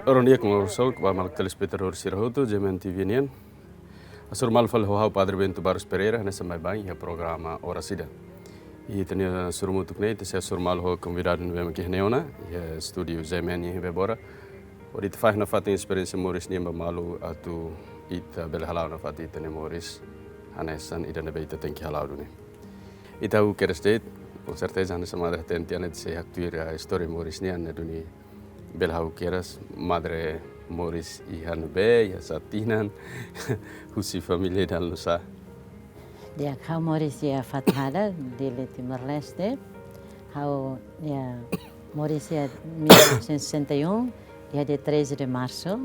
Orang dia conversou com a malak telespectador Sirahoto, Gemen TV Nian. A surmal fal ho Padre Bento Barros Pereira, nessa mai bem, é programa Hora Sida. E tinha surmutuk nei, te surmal ho convidado no Vema Kihneona, e estúdio Gemen e Bebora. Ori te faz na fata experiência Morris Nimba Malu atu ita belhalau na fata ita ne Morris, anesan ida na beita tem que halau duni. Ita o quer state, com certeza nessa madre tente ane se actuir a história Morris Nian ne duni belhau queras madre Morris ihan be ya satinan husi família dal nusa. Dia kau Morris ya fathada di Timor Leste, kau ya Morris ya 1961 ya dia 13 de março.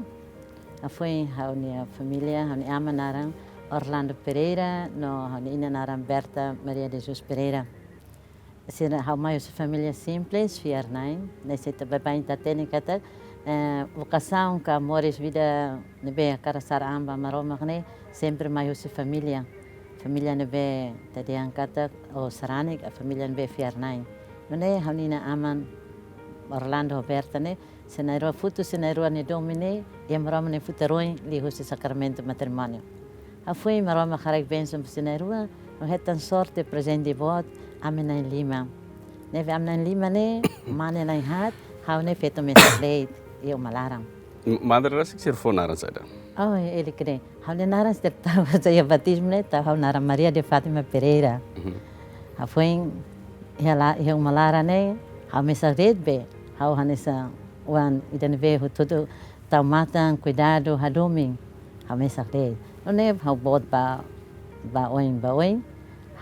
Foi kau nia família, kau nia ama narang Orlando Pereira, no kau nia narang Berta Maria de Jesus Pereira. Sira hau mai sua família simples, fiarnain, nesse tabain tatene kata vocação que Morris vida nebe carasar amba maroma ne sempre mai sua família nebe tadi angkata o saranik a família nebe fiarnain. None hau nina aman Orlando Berta ne senairo futu senairo ne domine e maroma ne futeroin li husi sacramento matrimônio. A foi maroma kharek bensom senairo no hetan sorte presente bot amena in Lima. Neve amena in Lima ne mane na hat hau ne feto mesakleit e o malarang. Madre rasik sirfonaran sada. Oh, ele crê. Hau ne naran stepta saya batismo ne ta hau naran Maria de Fátima Pereira. A foi ela e o malara ne hau mesakleit be hau hanesa wan idan ve tudo tau matan cuidado hadoming hau mesakleit. No ne hau bot ba oin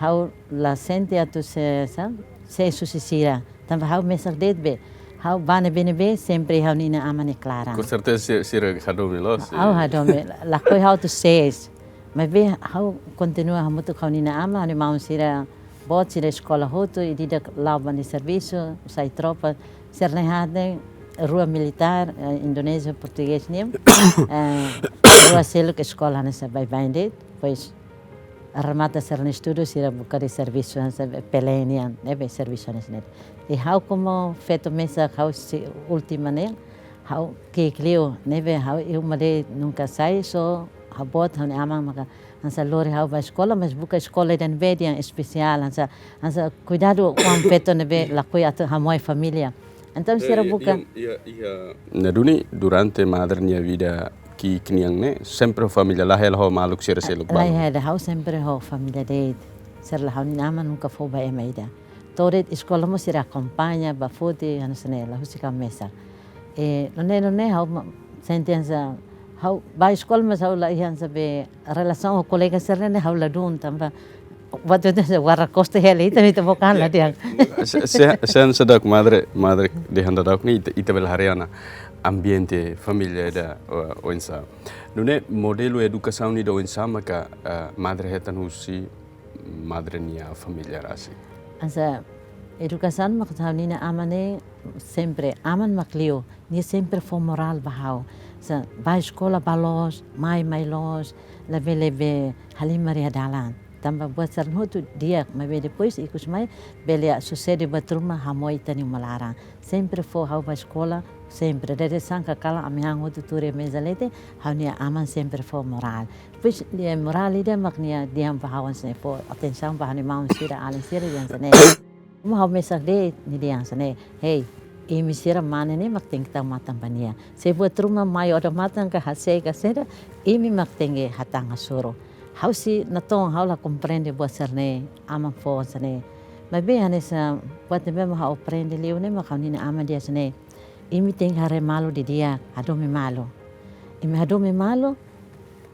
hau la sente atu se sucessira. Tanpa hau mesakleit be hau bane bene sempre hau nina amane clara. Com certeza sira hadomi los. Hau hadomi la koi hau tu seis. Mas be hau continua hau mutu hau nina ama hau mau sira bot sira escola hotu e dida lauban de serviço, sai tropa, ser lehade rua militar Indonésia português nem. Rua selo que escola nessa vai bem pois remata ser no estudo sira buka de serviço nessa pelenian, nebe serviço nessa. E hau como feito mesa hau última ne hau que clio neve hau eu mare nunca sai so hau bot hau amang maka ansa lore hau ba escola mas buka escola dan vedia especial ansa cuidado com feito neve la coi atu hamoi família. Então sira buka na duni durante madre nia vida ki kniang ne sempre família la hel ho maluk sira seluk ba. La hau sempre ho família de ser la hau nama nunca fo ba emaida. Toret escola mo sira acompanha ba fote anasnela husika mesa. E não hau sentença hau ba escola mas hau la ihan sabe relação com colega serene hau la dun tamba waktu itu warna koste heli itu bukan lah dia. Sen sedak madre de handadak ni ita bel hariana ambiente família da oinsa. Nune modelo educação ni da oinsa maka madre hetan husi madre nia família rasi. Asa educação makta nina amane sempre aman maklio ni sempre for moral bahau. Sa ba escola balos mai los leve halimari dalan. Tambah buat serno tu dia, mas depois ikut mai belia sucede batruma hamoi tani malarang. Sempre for hau ba escola, sempre dari sangka kala amihang tu ture mezalete, hau nia aman sempre for moral. Depois dia moral dia maknia dia bahawan sene for atenção bahani mau sira alin sira yang sene. Mo hau mesak de ni dia sene. Hey, imi sira mana ni mak tingta matan bania. Se buat rumah mai oda matan ka hase ka seda, imi mak tinggi hatang asuro. Hau si natong hau la compreende buat serne ama fo sene. Mas bem anessa buat nebe ma hau prende liu ne ma hau nina ama dia sene. Imi ting hare malu di dia, hadomi malu. Imi hadomi malu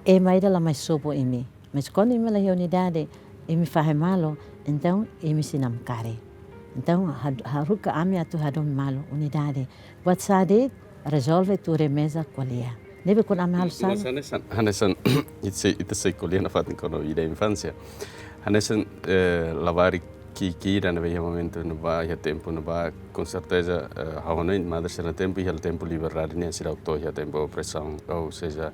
e maida la mais sopo imi. Mas quando imi la unidade, imi fahe malu, então imi sinam kare. Então haruka ami atu hadomi malu unidade. Buat sade resolve tu remesa qualia. Nebe kun ami halu sana. Hanesan itu sei kuliah na fatin kono ida infancia. Hanesan lavari ki dan veia momento no ba ya tempo no ba com certeza hawonin madre será tempo e el tempo liberdade ne sira octo ya tempo pressão ou seja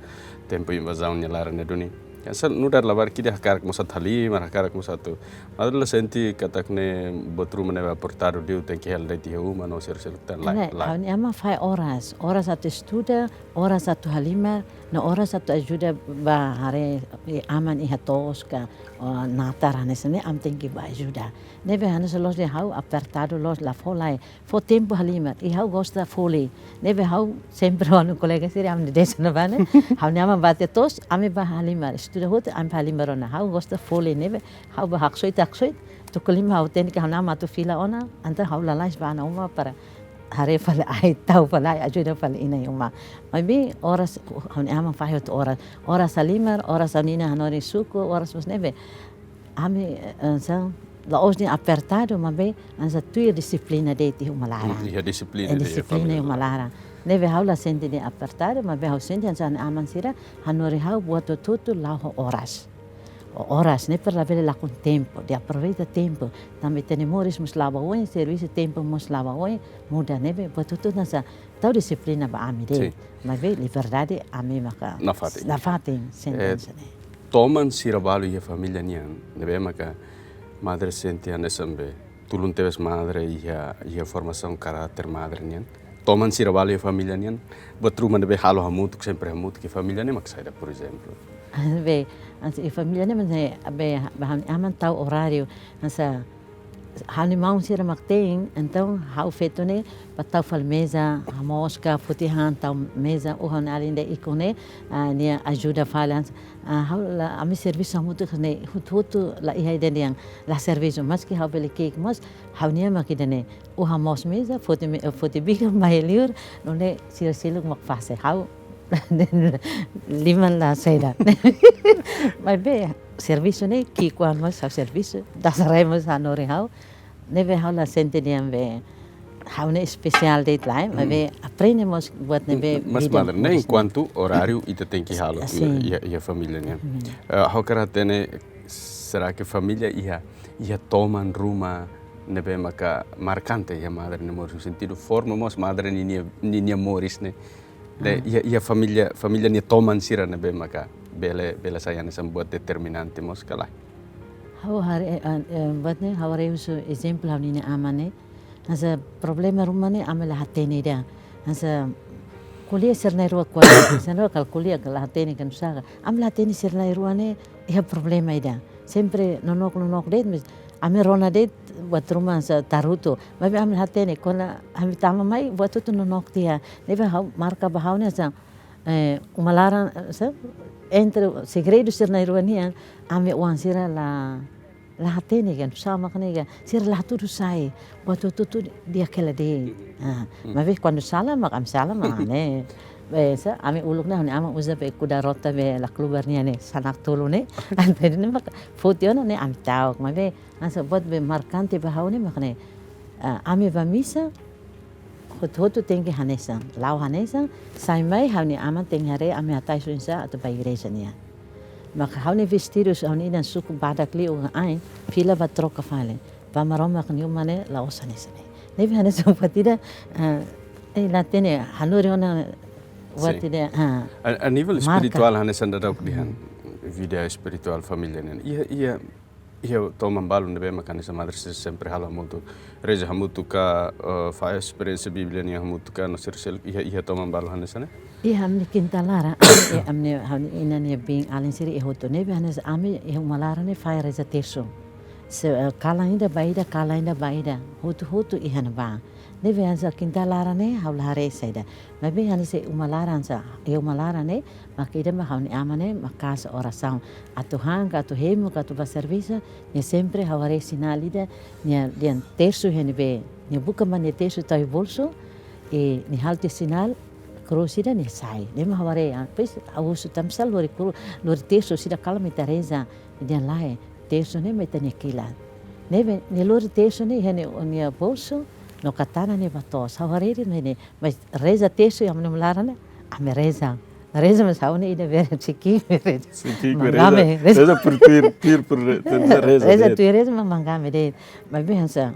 tempo invasão ne lara ne duni Essa não dá lavar que dia cara como satu hali, mas cara como satu. Mas ela senti katak ne botru mana aportar dia tem que ela dia uma não ser tan Ela, lai. ama fai horas atu estuda, horas atu halima, na horas atu ajuda ba hare aman iha tosca, natar hanesane am tem que ba ajuda. Neve hanes los de hau apertado los la folai, fo tempo halima, e hau gosta foli. Neve hau sempre anu colega siri am de desana bane, hau nama bate tos, ame ba halima, estuda hot am halima rona, hau gosta foli neve, hau ba haksoit, tu kolima hau ten que hau nama tu fila ona, anta hau lalais ba na uma para hare fala ai tau fala ai ajuda fala ina uma mas bem horas hon ama faz horas salimar horas anina hanori suco horas was neve ame são la os ni apertado mas bem ansa tua disciplina de ti humalara Ia disciplina de disciplina humalara neve haula sente de apertado mas bem hau sente ansa aman sira hanori hau buat tutu la horas, né, para ver lá com tempo, de aproveita tempo. Também temos mus lava hoje, serviço tempo mus lava hoje, muda, né, buat tudo nessa tal disciplina ba amire. Mas vê, liberdade ame maka. Na fatin, sentença, né. Toman sirabalo e a família nian, né, maka madre sente a nesambe. Tulun teves madre e a formação caráter madre nian. Toman sirabalo e a família nian. Betruma nebe halo hamutu sempre hamutu que família nem maksaida, por exemplo. Bem, a família nem mas aman tal horário, essa hal mau sira maktein, então hau feito ne patau fal mesa, a mosca, futihan tal mesa, o han alinde ikone, nia ajuda falan, hau la ami serviço muito ne, hutu la ihai deniang la serviço, mas que hau beli cake, mas hau nia makidene, o hamos mesa, futi biga maeliur, nole sira siluk makfase, hau liman la seda. Mas bem, serviço né que quando nós faz serviço, das remos a norehau, neve hau la sente niam hau ne especial date lá, mas bem aprendemos buat neve. Mas madre, né enquanto horário e tem que halo e a família né. Hau karatene será que família ia tomam ruma nebe maka marcante ia madre no sentido forma mas madre ni moris né. E a família ni toman sira na be maka bela saya na buat determinante mos kala. Hau hari buat ne hau reusu exemplo hau ni amane. Asa problema rumah ne amela hatene dia. Asa kuliah sernai rua kuala. Sernai kal kuliah kal hatene kan usaha. Amela hatene sernai rua ne ia problema ida. Sempre nonok det ame rona det buat rumah sa taruto. Mas amel hatene kona ame tama mai buat tu nonok dia. Neve hau marca bahau ne sa umalaran sa entre segredo sernai rua ni ame uang sira la hatene kan sama kan ega sira la tudo sai buat tu dia kela de. Mas quando salah mak am salah ne. Sa ame uluk na ama uza be kuda rota be la klubarnia ne sanak tulu ne ante ne mak fotiona ne am tau ma be asa bot be markante be haune mak ne ame va misa hotu tengi hanesa lau hanesa sai mai haune ama tengi hare ame atai suinsa atau ba igreja nia mak haune vestidos haune dan suku badak li o ai fila va troca fale va maroma kan yumane la osanese ne be hanesa patida la tene hanuri ona a nível espiritual hanes anda dau dihan vida espiritual família né ia tomam balu nebe makan essa madre sempre hala muito reja muito ka faz experiência bíblia ni muito ka no sel ia tomam balu hanes né ia amne kintalara amne ina ne bing alin siri e hoto nebe hanes ame e malara ne faz reja terço se kala ainda baida hoto ihan ba neve ansa kintalara ne haulare saida mabe hanse umalara ansa e umalara ne makida ma hauni amane makasa oração atuhanga atu hemu ka tu ba serviço ne sempre haware sinalida ne den terço henbe ne buka mane terço tai bolso e ne halte sinal cruzida ne sai ne ma haware pes awusu tamsal lori terço sida kalma teresa den lae terço ne metane kila neve ne lori terço ne hene ne bolso no katana ne batos hawariri ne mas reza texto e amne mulara ne ame reza mas haune ide ver chiki reza por reza tu reza mangame de mas bem essa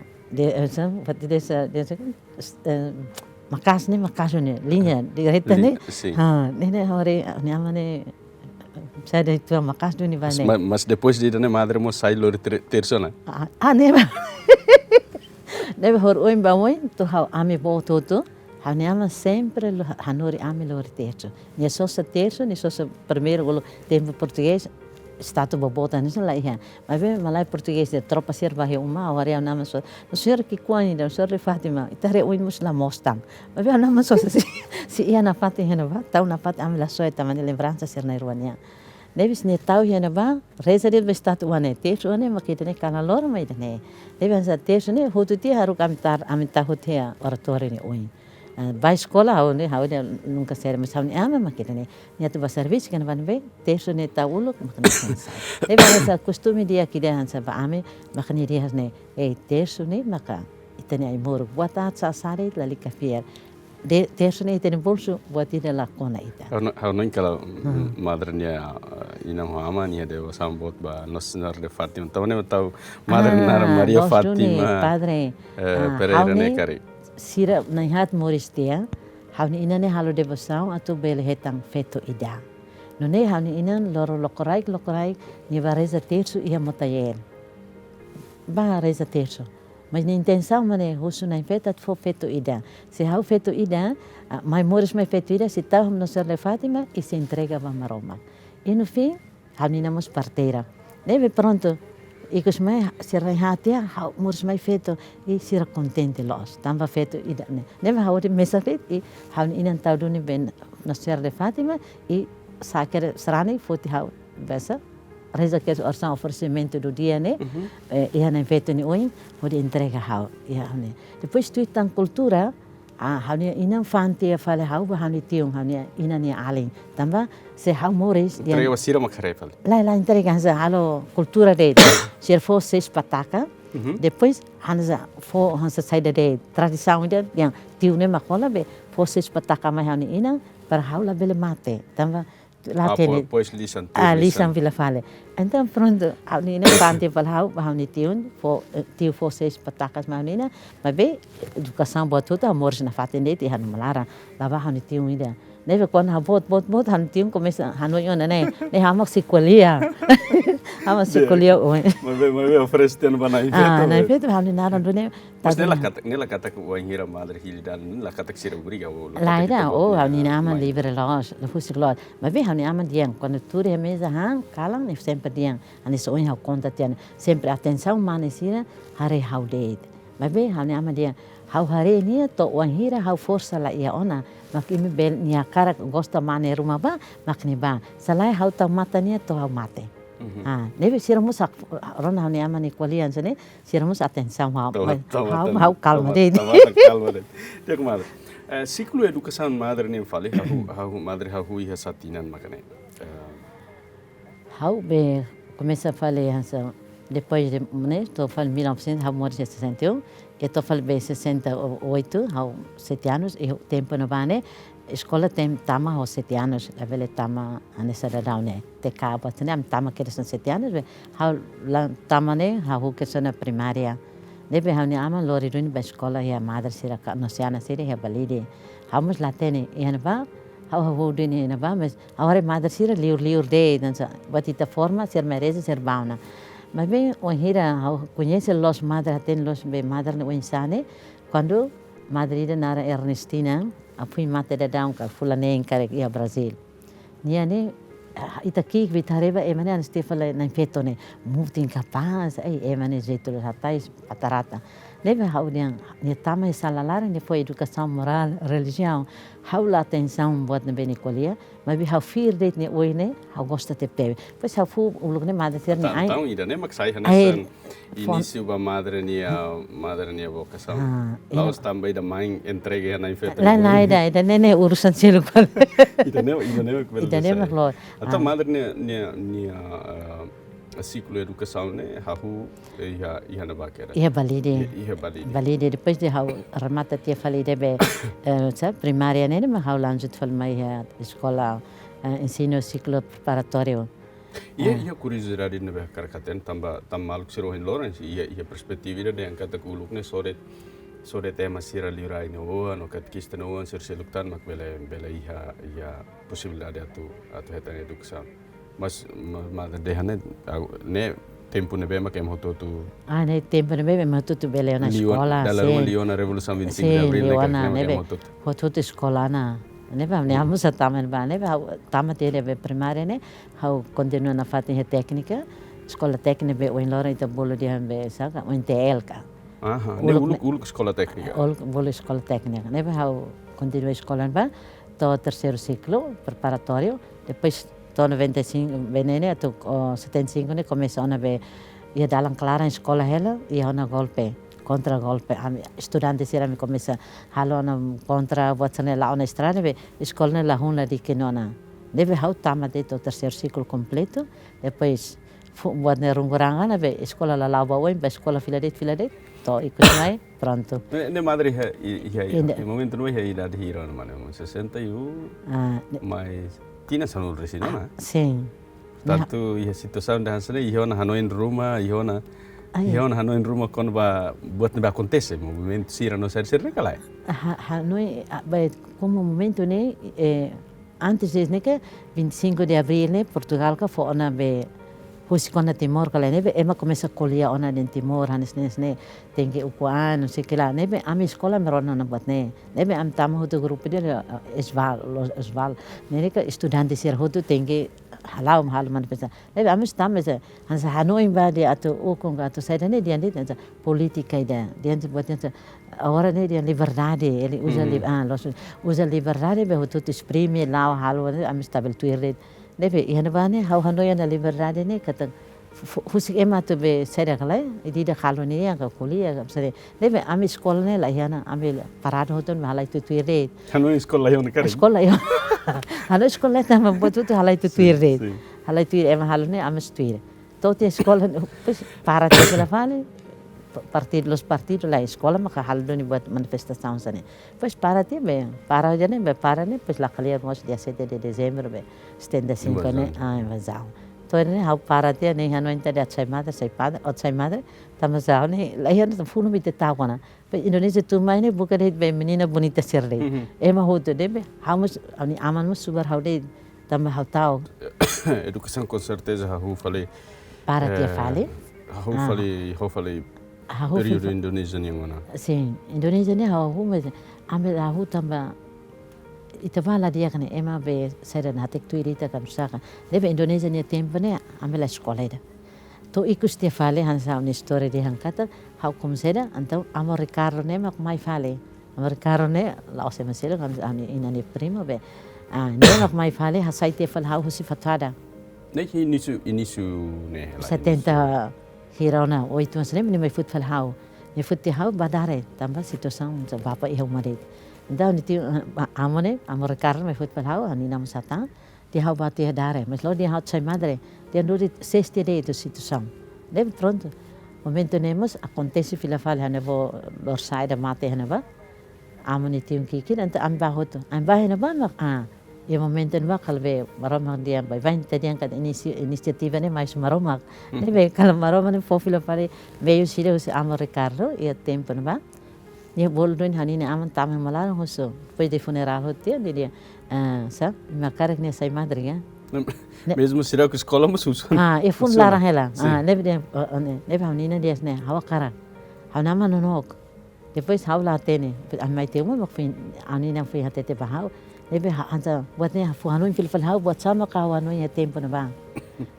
pati dessa makas ne linha direta ne ha ne hore ne amane Saya dari tua makas duni bane. Mas depois de né madre mo sai lor terço né. Neba. Neba hor oin ba oin tu hau ami bo toto. Hau ne ama sempre hanori ami lor terço. Ni só se terço, ni só se primeiro golo tempo português. Stato bobota nisso lá ia. Mas bem malai português de tropa serva he uma hora eu nama só. No senhor que quando não senhor Fatima, itare oin musla mostang. Mas bem nama só se ia na Fatima hena ba, tau na Fatima amila só eta mane lembrança ser na Irwania. Nevis ne tau hena ba, reza de stato wane te so ne makita ne kana lor mai ne. Nevis sa te so ne hotu ti haru amita hotea oratório ne oin. Vai escola hau ne nunca ser mas hau ne ama makita ne. Ni atu ba serviço que van be te so ne taulo makna sensa. Nevis sa costume dia que dia hansa ba ame makni dia ne te so ne maka itane ai moro buat sa sare la likafier. Te so ne itane bolso buat ida la kona ita. Hau não kalau madrenya ina ho ama ni de sambot ba nosnar de Fatima. Tahu ne tahu madrena Maria Fatima. Padre Pereira ne kari. Sira na hat moristia. Hau ni ina ne halu de bosau atu bele hetang feto ida. No ne hau ni ina loro lokorai ni va reza terço ia motayer. Ba reza terço. Mas na intenção mane husu na fetat fo feto ida. Se hau feto ida, mai moris mai feto ida se tau no ser le Fatima e se entrega a Roma. E no fim, hau ni namos parteira. Neve pronto, e cos mai se rehatia, hau moris mai feto e sira contente los. Tamba feto ida ne. Neve hau de mesa fet e hau ni inan tau duni ben no ser le Fatima e saker serani foti hau besa. Reza que orçam oferecimento do dia, né? E a feito ni oin, pode entrega hau. Depois tu tan cultura, hau ni inan fanti fale hau ba hau ni tiung hau ni inan ni alin. Tamba se hau moris dia. Entrega wasira makarefal. La entrega hansa halo cultura de ser fo seis pataka. Depois hansa saída de tradição dia yang tiu ne makola be fo seis pataka mai hau ni inan para hau la bele mate. Tamba Pois lisan. Lisan vila fale. Então pronto, hau ni bante val hau ni tiun fo seis patacas mau ni mas be educação buat tudo amor na fatende ti hanu malara lava hau ni tiun ida. Neve quando hau bot hanu tiun começa hanu yona ne hamak sikolia. Hamak sikolia oi. Mas be oferece ten bana infeto. Na infeto hau ni naran do ne. Mas nela kata ko wanhira madre hildan nela kata sira briga o. Laida hau ni naman livre los, la fusik lot. Mas be hau ni aman diang quando tu re mesa kalang ni sempre diang. Anis oin hau conta tian sempre atenção manesira hare hau deit. Mas be hau ni aman diang hau hare ni to wanhira hau força la ia ona. Mak imi bel ni akara gosta mane rumah ba makni ba. Salai hau ta mata ni to hau mate. Neve siramus rona ni amani kualian sene siramus atenção hau calma dei. Calma dei. Dia comadre. Ciclo educação madre nem fale hau madre hau ia satinan makane. Hau be começa a falar hansa depois de né tô falando 1900 hau morri 61 e tô falando be 68 hau 7 anos e tempo no bane escola tem tama hau 7 anos a vele tama anessa da daune te capa tem tama que são 7 anos hau la tama ne hau que são na primária deve hau ne ama lori dun ba escola ya madre sira no siana sira ya balide hau mus latene e ba hau dun ne ba mas agora madre sira liur de dança batita forma ser merece ser bauna. Mas bem, o hira conhece los madre tem los be madre no insane quando madre nara Ernestina a fui mate da down ka fulane em kare ia Brasil. Niane ita ki vitareva e mane Stefala na fetone muito incapaz e mane jeito ratais patarata. Leve haudian ni tama e salalar ni foi educação moral, religião, haula atenção buat na benicolia, mas vi hau fir det ni oine, hau gosta te pebe. Pois hau fu ulug ne madre ter ni ai. Então ida ne maksai hanesan início ba madre ni vocação. Laos também da mãe entregue na infeta. La ida nene urusan selo qual. Ida ne Ida ne maklo. Então madre ni ciclo educação né hau ia na baquera. Ia balide depois de hau remata te falide be primária né mas hau lanjut fal mai escola ensino ciclo preparatório. Ia curiosidade ne be karakaten tamba maluk sirohin Lawrence ia perspektiva de yang kata kuluk ne sore tema sira lirai no no katkista no ser seluktan mak bela ia possibilidade atu hetan educação. Mas dehane ne tempo ne bema kem hoto tu Ne tempo ne bebe ma tutu bele na sekolah. Dalam liona Revolução 25 de Abril ne kem hoto sekolah na. Ne ba ne amu sa tamen ba ne ba tamat ele be primária ne hau continua na fatin he técnica. Sekolah teknik be oin lora ita bolo dia be saka oin TL ka. Aha, ne uluk sekolah teknik. Bolo sekolah teknik. Ne ba hau continua sekolah ba to terceiro ciclo preparatório. Depois to 95 benene to 75 ne começou na be ia dalam clara em escola ela ia na golpe contra golpe estudantes era me começa halo na contra botane lá na estrada be escola na huna di kenona. Deve hau tamate to terceiro ciclo completo. Depois buat ne rungurangan na be escola la lava oin be escola filadet to ikut mai pronto. Ne madre e momento no é idade hira na mano 61 mas tinha sanul resino na. Sim. Tanto ia situação da hansane ia na Hanoi rumah ia na Hanoi rumah quando buat ne acontece movimento sira no ser naquela. Hanoi como momento ne antes de que 25 de abril ne Portugal ka fo na be Husikona Timor kala nebe ema começa kolia ona den Timor hanes ne tenke ukuan não sei que lá nebe a minha escola merona na buat nebe am tama hoto grupo de esval nebe ka estudante ser hoto tenke halau man pensa nebe am estamos hansa Hanoi invade ato ukonga ato saida ne dia dia politica ida dia buat dia agora ne dia liberdade ele usa liberdade be hoto exprime lá halu am stabil tuire Nebe ia bane hau Hanoi na liberdade ne kata husik ema to be sera kala idi da koloni yang ka kuliah sare nebe ami sekolah ne la yana ami parado hoton halai tu tuire Hanoi sekolah yon kare sekolah yon Hanoi sekolah ta mambotu tu halai tu tuire halai tu ema halone ami tuire tote sekolah pues para te la vale los partidos la escola maka haldoni buat manifestação sane pues para jane be para ne pues la calia mos dia 7 de dezembro be 75 ne vazao to ne hau para te ne Hanoi inte de sai madre tamazao ne la yana funo mi te tawana pe Indonesia tu mai ne bukan be menina bonita serle ema hoto de be hamos ani aman mus subar haude tam hau tau educação com certeza hau falei para te fale hau falei período Indonésia yang mana? Sim, Indonésia ni hau mas ambil hau tamba itavala dia kan ema be seren hatek tu irita kam saka. Debe Indonésia ni tempo ne ambil sekolah ida. To ikus te fale hansa un story di hangkata hau kom seda antau amo Ricardo ne mak mai fale. Amo Ricardo ne la ose masela kam ani inani primo be. Ne mak mai fale hasai te fal hau husi fatada. Ne inisu ne. 70 Hirona, 8 anos nem me fui para hau, me fui te hau badare, tambah situação sa bapa ihau marit. Então niti amone, amor Carlos me fui para hau, ani nam satan, di hau bati dare, mas lo di hau sai madre, dia duri 6 de itu situação. Deve pronto. Momento nemos acontece fila fala hanevo lor saida mate haneva. Amone ti un kiki dan amba hoto. Amba haneva mak e momento no kalbe maromak dia vai dia kan inisiativa ne mais maromak ne kalau maromak ne fofila pare veio sire os amo Ricardo e tempo no ba ne boldoin hanine aman tame malar hoso foi de funeral hotel dia sa makarek ne sai madre ya mesmo será que escola mas usa e fun lara hela ne hanine dia ne hawa kara hanama nonok depois haula tene amai temo mak fin anina foi hatete bahau Nebe hansa buat ne Hanoi fil hau buat sama kawanoi ya tempo na ba.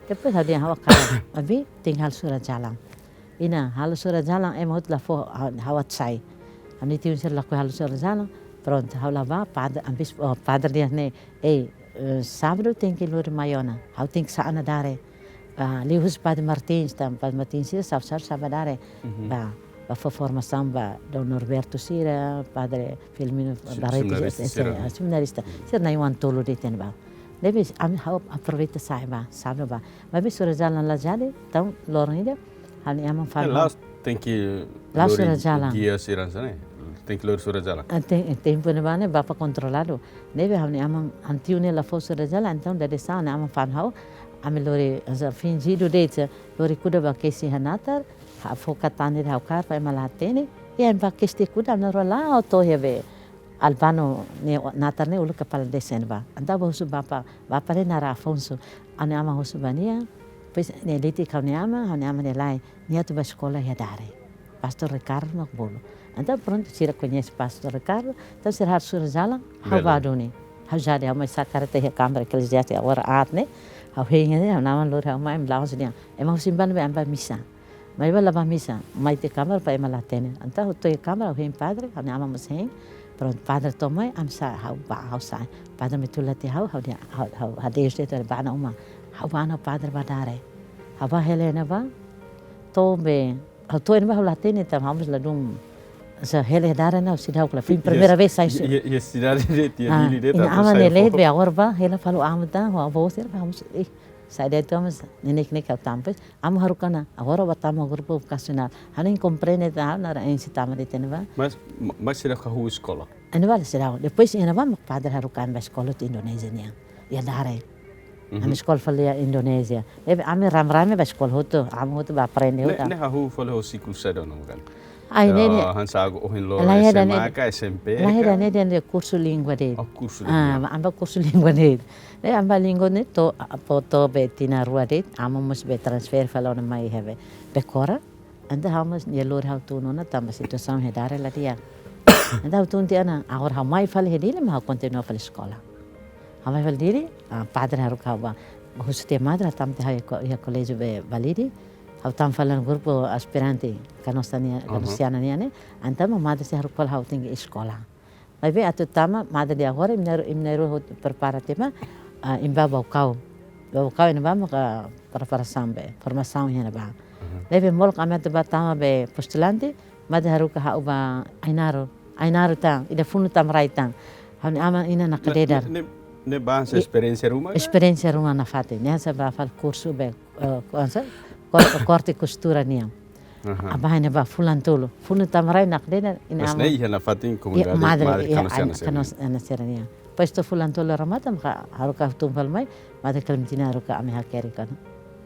Depois hadi hawa kara. Abi tinggal surat jalan. Ina hal surat jalan emot la fo hawat sai. Ani tiu ser la ko hal surat jalan. Pronto haula ba padre dia ne sábado tem que lur maiona. Hau ting saana dare. Lius Padre Martins sira sabadare. Ba a formação ba Don Norberto Sira, Padre Filomeno Barreto, seminarista. Ser na iwan tolo de ten ba. Deve am aproveita sai ba, sabe ba. Mas bem sura jalan la jade, então lornida, hani amam fala. Lá tem que lá sura jalan. Guia sirança né? Tem que lor sura jalan. Tempo ne ba ne ba pa controlado. Deve hani amam antiune la fo sura jalan, então da desa ne amam fan hau. Ame lori as fingido de lori kuda ba kesi hanatar. Fokatane hau kar pa malatene e em va keste kuda na rola auto heve Albano ne natar ne ulu kepala desa ne ba. Anda ba husu bapa ne nara Afonso. Ane ama husu bania. Pois ne liti kau ne ama ne lai. Nia tu ba sekolah ya dare. Pastor Ricardo nok bolo. Anda pronto sira conhece Pastor Ricardo. Então sira har sura jala. Hau baduni. Hau jadi hau mai sakar te câmera que eles já te agora atne. Hau hinga ne hau nama lor hau mai mlaus dia. Ema simban be amba misa. Mai ba lava misa. Mai te câmera pa ema latene. Anta hu te câmera hau hin padre. Hau ne ama museng. Pronto, padre tomai am sa hau sai. Padre me tulati hau dia hau hades te bana uma. Hau bana padre badare. Hau ba Helena ba. Tombe hau to ena hau latene tam hau la dum sa hele dare na si hau la fin primeira vez sai. Yes, cidade de Tianili de tá. Ama ne le be agora ba hele falu amta hau voser vamos sai de tomas nenek hau tampes am harukana agora batamo grupo vocacional. Hanin compreende da na en sitama de teneva. Mas será que a escola? Ena vale será. Depois ena vamos padre harukan ba escola de Indonesia nia. Ya dare. Am escola falia Indonesia. Am ram ba escola hoto am hoto ba aprende hoto. Ne hahu falu ciclo cedo não kan. Ai ne han sago ohin lo SMA SMP. La era ne de curso língua de. Curso língua. Amba curso língua de. Ne amba língua ne to poto betina rua de amamos be transfer falou na mai have. Bekora anda hamas ne lor hau tu nona tamba situação redare la dia. Anda hau tu ana agora hau mai fal hedile ma continua fal escola. Hau mai fal diri padre haru kaba. Huste madra tamte hai colégio be validi. Hau tam falan grupo aspirante canosiana ne antama madre se harukol hau tinggi escola. Mas be atu tama madre de agora imneru prepara tema imba baucau ina vamos ka preparação be formação ina ba. Leve mol kamet ba tama be postulante madre haruka hau ba ainaro tang ida funu tam raitang. Hau ama ina na kadedar. Ne bahasa experiência rumah. Experiência rumah na fate. Nessa ba fal curso be corte e costura niam. Abahane ba fulan tolo. Funu tamrai nak dena ina ama. Mas nei na fatin comunidade madre canosiana serania. Pois to fulan tolo ramata haruka tumpal mai madre kalmitina haruka ame hakeri kan.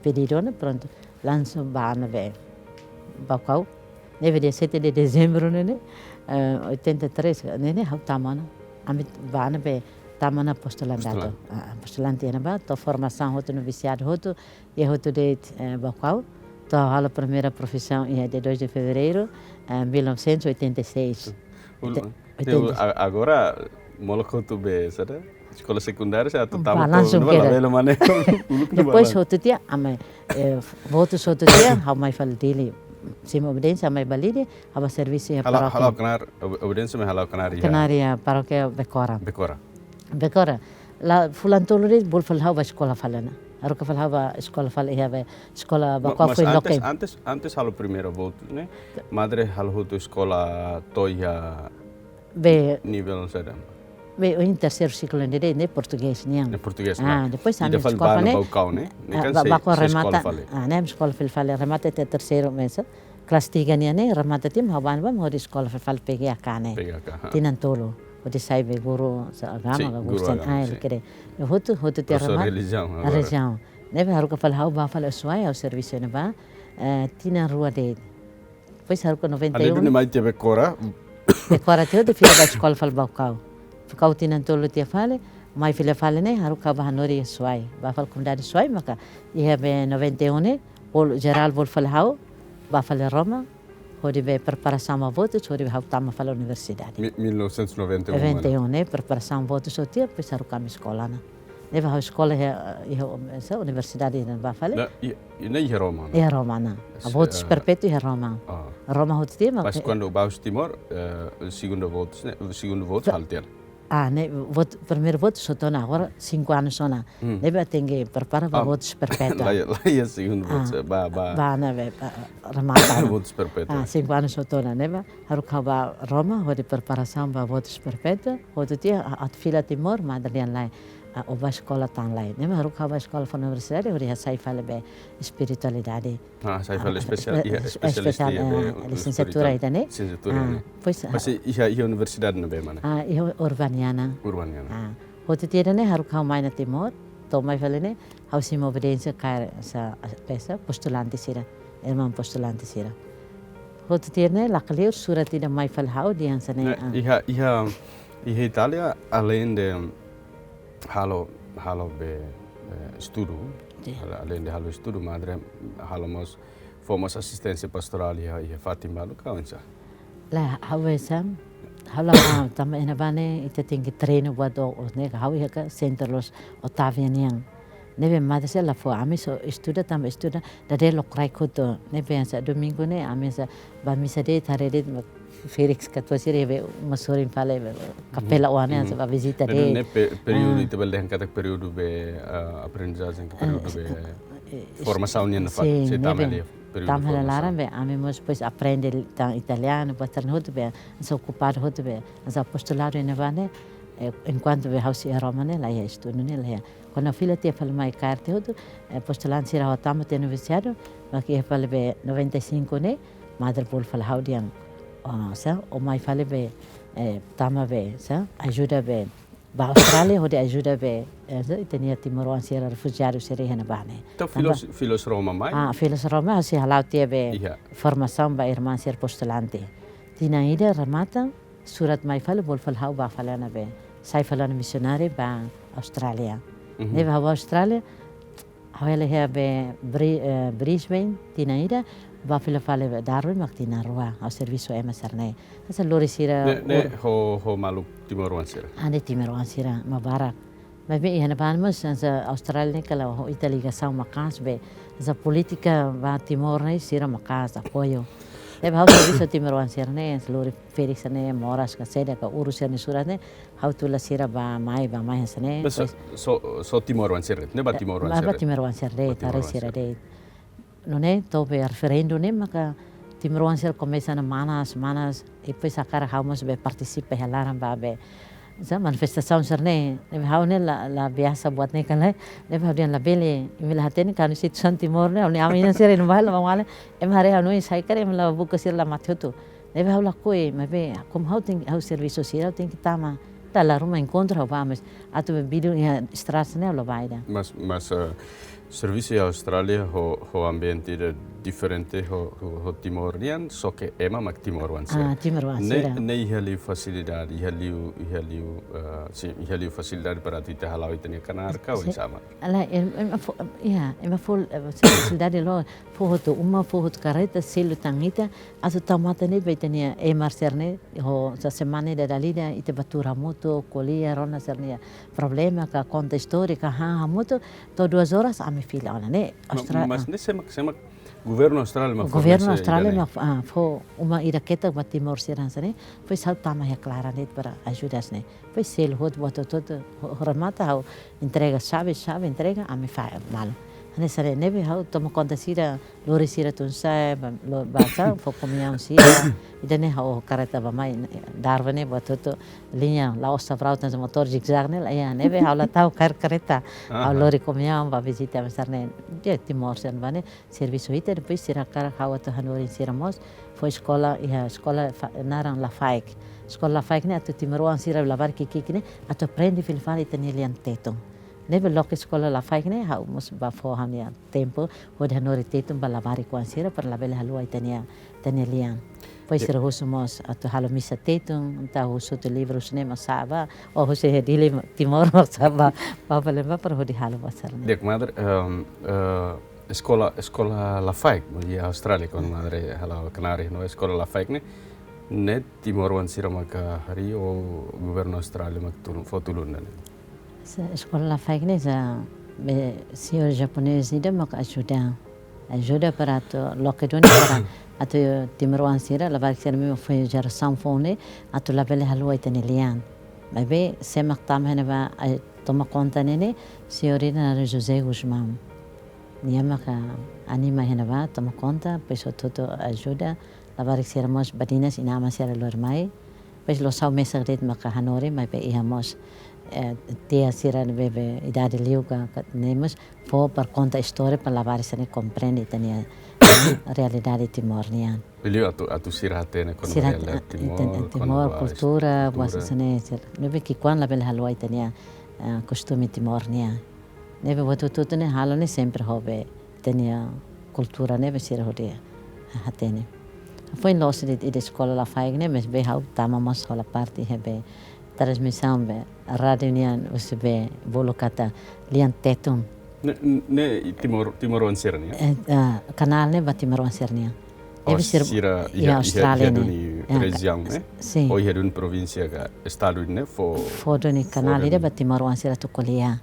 Pedidona pronto. Lanço bana be. Bacau. Neve dia 7 de dezembro nene 83 nene hau tamana. Amit bana be tamana postulandato. Postulante ena ba to formação hoto no viciado hoto e hoto de Bacau. To a primeira profissão é de 2 de fevereiro 1986. Agora moloko tu be sada escola secundária já tu tamo no vela mane. Depois hoto dia ame votos hoto dia hau mai fal dele. Sima obediência mai balide haba serviço ya paróquia. Halau canar obediência me halau canaria. Canaria paróquia Becora. Bekora. La fulan tolore bol fal hau ba escola falana. Aruka fal hau ba escola fal ia escola ba foi loque. Antes halo primeiro voto, né? Madre halo tu escola toia be nível sedam. Be o terceiro ciclo de português niang. De português. Depois a escola né. Baucau, né? Ba remata. Nem escola fal remata te terceiro mês. Kelas 3 ne remata tim haban ba mo escola fal pegue akane. Tinan tolo. O sai be guru sa agama gusten ai kere. Hotu te religião. Neve haruka fal hau ba fal suai ao serviço ne ba. Tina rua de. Pois haruka 91. Ali ne mai te Becora. Becora te de filha da escola fal Baucau. Ficau tinan tolo te fale. Mai filha fale ne haruka ba hanori suai. Ba fal comunidade suai maka. Ia be 91 bol geral bol fal hau ba fal Roma. Hori be preparação a votos, hori be hau tama fala universidade. 1991. 91, né? Preparação a votos o dia, depois haruka mi escola na. Neva hau escola essa universidade na ba fala. E nem Roma. É Roma na. A votos perpétuo é Roma. Roma hau dia, mas quando baus Timor, segundo voto halter. Ne primeiro voto só tô na agora 5 anos só na. Neva tem prepara para votos perpétuo. Lá é segundo voto ba na be remata. Votos perpétuo. 5 anos só tô na neva. Haruka ba Roma, hori preparação para votos perpétuo. Outro dia at fila Timor, madalian lai. O ba escola tan lai. Neva haruka ba escola fa universidade, hori sai fala be espiritualidade. Sai fala especialista licenciatura ida ne. Licenciatura. Pois mas ia universidade na be mana. Ia Urbaniana. Outro dia ne haruka mai na Timor, to mai fala ne, hau sima obediência kai sa pesa postulante sira. Irmão postulante sira. Outro dia ne lakaliu surati da mai fal hau dian sa ne. E a Itália, além de halo be estudo, além de halo estudo, madre halamos fomos assistência pastoral e Fátima lo kaunsa. La hawesa hala tama ina bane ite tingi treino buat o ne hawi haka centros Ottavianian. Nebe madre se la fo amis estuda tam estuda da de lo krai koto nebe sa domingo ne amisa ba misa de tarede Felix katwasire be masurin fale capella wane sa ba visita de. Ne período ite bel den katak período be aprendizagem período be formação na fat se tamale. Tamhela lara be amemos pois aprende italiano bastante hoto be se ocupar hoto be sa apostolado ne vane enquanto be hausi a romane la estu ne la quando fila te fal mai carte hoto apostolan sira hotamo te noviciado ma che fal be 95 ne madre pol fal haudian sa o mai fale be tama be sa ajuda be ba Australia hode ajuda be tenia Timor sira refugiado sira hena bane então filos Roma mai filos Roma si halau te be formação ba irmã ser postulante tina ida ramata surat mai fale bol fal hau ba falana be sai falana missionário ba Australia neve hau Australia hawele he be Brisbane tina ida ba fila fale be Darwin mak tina rua au serviço emasarne asa lori sira ne ho malu Timor sira ane Timor sira mabarak Mas hena banmos sa Australia ne kala ho Italia sa makas be sa politika ba Timor ne sira makas apoio Deve hau serviço Timor sira ne lori Felix ne moras ka seda ka urus ne surat ne hau tula sira ba mai hasane so Timor sira ne ba Timor sira ba Timor sira de tare sira de non è tobe referendum ne maka Timor sira começa na manas e depois a cara haumas be participa helaran ba be sa manifestação serne ne hau ne la biasa buat ne kan ne hau dian la bele imila hatene kan situasi Timor ne ne amina sira no bal mangale em hare hau no sai kare la buka sira la mathuto ne hau la koi me be kom hau ting hau serviço sira ting tama la ruma encontra vamos atu bidu ya straat ne lo baida mas serviço em Austrália o ambiente é diferente o Timorian só que ema mak Timor sira Timor sira ne ihali facilidade ihali facilidade para tu te halau itania kanar ka o sama ala ema full facilidade lo foto uma foto careta selo tangita atu tamata ne betania emar serne ho sa semana de dalida ite batura moto colia rona serne problema ka conta histórica ha moto to 2 horas me fila ona ne Australia mas ne semak governo Australia fo uma iraketa ba Timor Siransa ne pois hau tama ya clara net para ajudas ne pois sel hot boto todo remata hau entrega chave entrega a me fa mal ne sare neve hau tomo conta sira lori sira tunsa lo basa fo comiam sira idane hau karata ba mai darvane boto linha la ossa vrautan de motor zigzag ne ya neve hau la tau kareta hau lori comiam ba visita mesarne de Timor sen bane serviço ite depois sira cara hau to hanori sira mos fo escola naran la faik escola la faik ne atu Timor sira lavar kikine atu prendi fil fali tenelian teton Neve loke escola la faik ne hau mos ba fo hamia tempo hod hanori teton ba lavari kwa sira per la bele halua tenelian pois sira husumos atu halo misa teton ta husu te livros ne masaba o husu hedile Timor masaba ba bele ba per hodi halo basarne dek madre escola la faik di Australia con madre halau Canari no escola la faik ne Timor sira maka hari o governo Australia mak fotulun ne escola la faik ne sa senhor japonês ida mak ajuda para to lokedoni para atu Timor sira la varik sira me foi geração fone atu la bele halua itanelian be semak tam hena ba toma conta nene senhorina José Guzmão niama ka anima hena ba toma conta peso todo ajuda la varik sira mos badinas inama sira lormai pes lo sau mesa red maka hanore mai be ihamos tia sira bebe idade liuga nemos fo per conta história para lavar se ne comprende tania realidade timornian Beliau atu sira hatene con Timor cultura was sene nebe ki kwan la bel halwa tania costume timornia nebe watu tutune halone sempre hobe tania cultura nebe sira hode hatene foi lost it escola la faigne mes be hau tama mas hola parte hebe transmissão be rádio nian usbe bolo kata lian tetum Ne Timoron Sernia. canal ne Batimaron Sernia. Oh, sira Australia duni região, né? Sim. Ou duni província ga estado né? Doni canal ida Batimaron Sera tu kolia.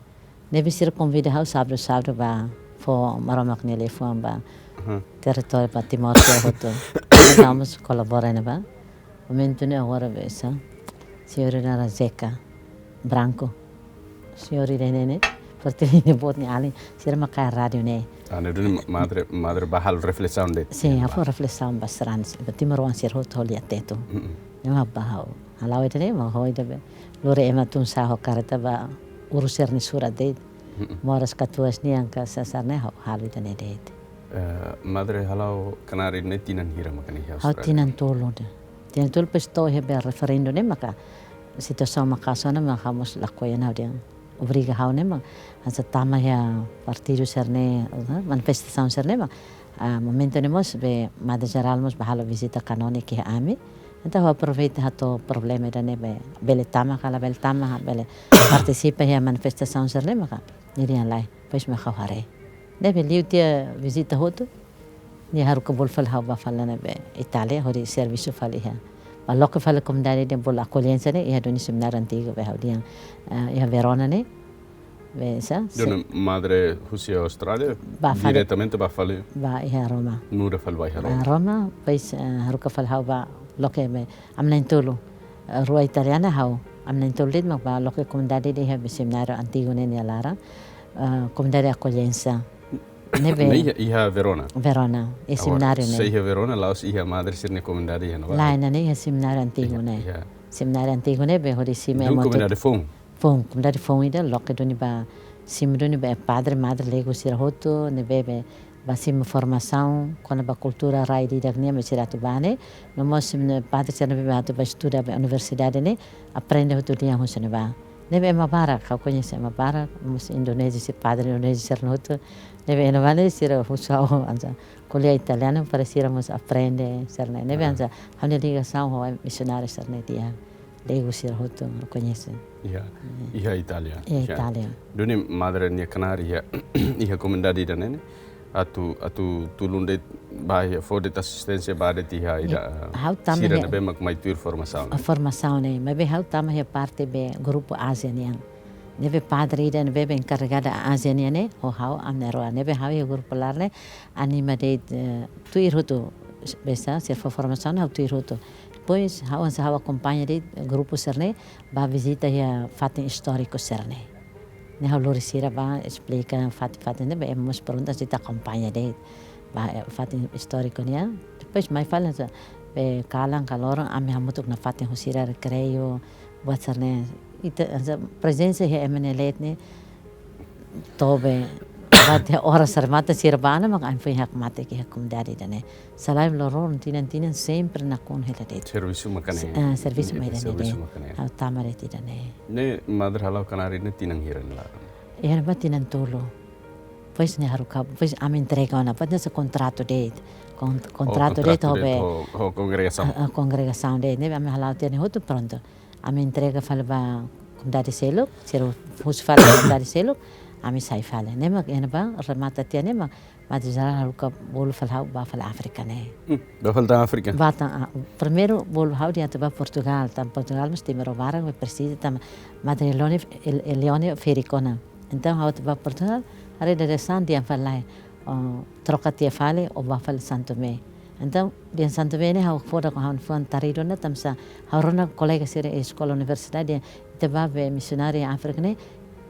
Nebe sira convida hau sábado ba fo maramak nele fo ba território Batimor Sera hoto. Vamos colaborar ba. Momento ne agora besa. Senhora Zeca Branco. Senhora Irene, portini botni ali, sira makai radio ne. Ane duni madre bahal reflexão de. Sim, a for reflexão bastante. Batimaron Sera hoto ali ateto. Não bahau. Halau ide ne ma hoi de lore ema tun sa ho karata ba uruser ni sura de. Moras katuas ni angka sasar ne halu ide ne de. Madre halau kanari ne tinan hira makani Hau Australia. tinan tolo de. Tinan tolo pesto he be referendo ne maka situação makasona maka mos lakoya na dia. Obriga hau ne ma asa tama ya partido serne manifestação serne ma momento ne mos be madre geral mos bahalo visita canônica ami. Então aproveita hato problema da ne be bele tama kala bele tama bele participa ya manifestação serne maka irian lai pois me khaware. Deve liutia visita hoto ni haru ko bol fal haba falana be Italia hori serviço faliha. Balok que fala comunidade de bola acolhença né e doni seminário antigo be haudian e Verona né be sa Duni madre Rússia Austrália diretamente ba fale ba e Roma nura fal ba Roma. Roma pois haru ko fal haba loke be amna intolo rua italiana hau amna intolo dit ma ba loke comunidade de be seminário antigo né ni alara comunidade acolhença nebe Iha Verona. Verona e seminário Se né iha Verona laos iha madre sirne comunidade iha no. lá né e seminário antigo né seminário antigo né be hori sime Dun comunidade fom. Fom comunidade fom ida loke doni ba sim doni be padre madre lego sira hoto ne bebe ba sim formação quando ba cultura rai di dagnia me sira tu bane no mo sim padre sira be ba ba estuda be universidade né aprende hoto dia hosne ba nebe mabara kau conhece mabara mus Indonésia se padre Indonésia ser hoto nebe no vale sira husau anza kuliah italiano para sira mus aprende ser nebe anza hamne ligação ho missionário ser dia lego sira hoto conhece Iha Italia. Italia. Duni madre nia kanari iha comunidade da nene. Atu tulunde bahia fode assistência bade tiha ida. Sira na be mak mai tur formação. A formação né, mas be hau tama he parte be grupo ASEAN. Neve padre ida neve be encarregada ASEAN né, o hau amneroa neve hau he grupo lar né, anima de tuir hoto besa se for formação hau tuir hoto. Depois hau acompanha de grupo serne ba visita ya fatin histórico serne. Ne hau lorisira ba explica fatin ne be mos perguntas de acompanha de ba fatin histórico né. Depois mais fala be kalang kalor ame hamutuk na fatin husira recreio buat serne ita presença he emenelet ne tobe Bate ora sarmata sirbana mag ein foi hak mate ki hakum dari dane salaim loron tinan sempre na kon helade Serviço makane. serviço mai dane au tamare ti dane Ne madre halau kanari ne tinang hiran la. e ba tinan tolo pois ne haruka pois am entrega na pode se contrato de contrato de tobe ho congregação de ne am halau tiene hoto pronto am entrega falba dari selo sero hus fala dari selo ami sai fala ne mag ena ba remata tiene mag madizara haruka bol falhau ba fal África ne ba falta África bata primeiro bol hau dia ba Portugal mesti merovara we preside tam madre Leone Fericona então hau ba Portugal are de san dia falai troca tie fale o ba fal Santo Tomé então dia Santo Tomé ne hau foda ko han fon tarido na tamsa haurona colega sire escola universidade te ba be missionária África ne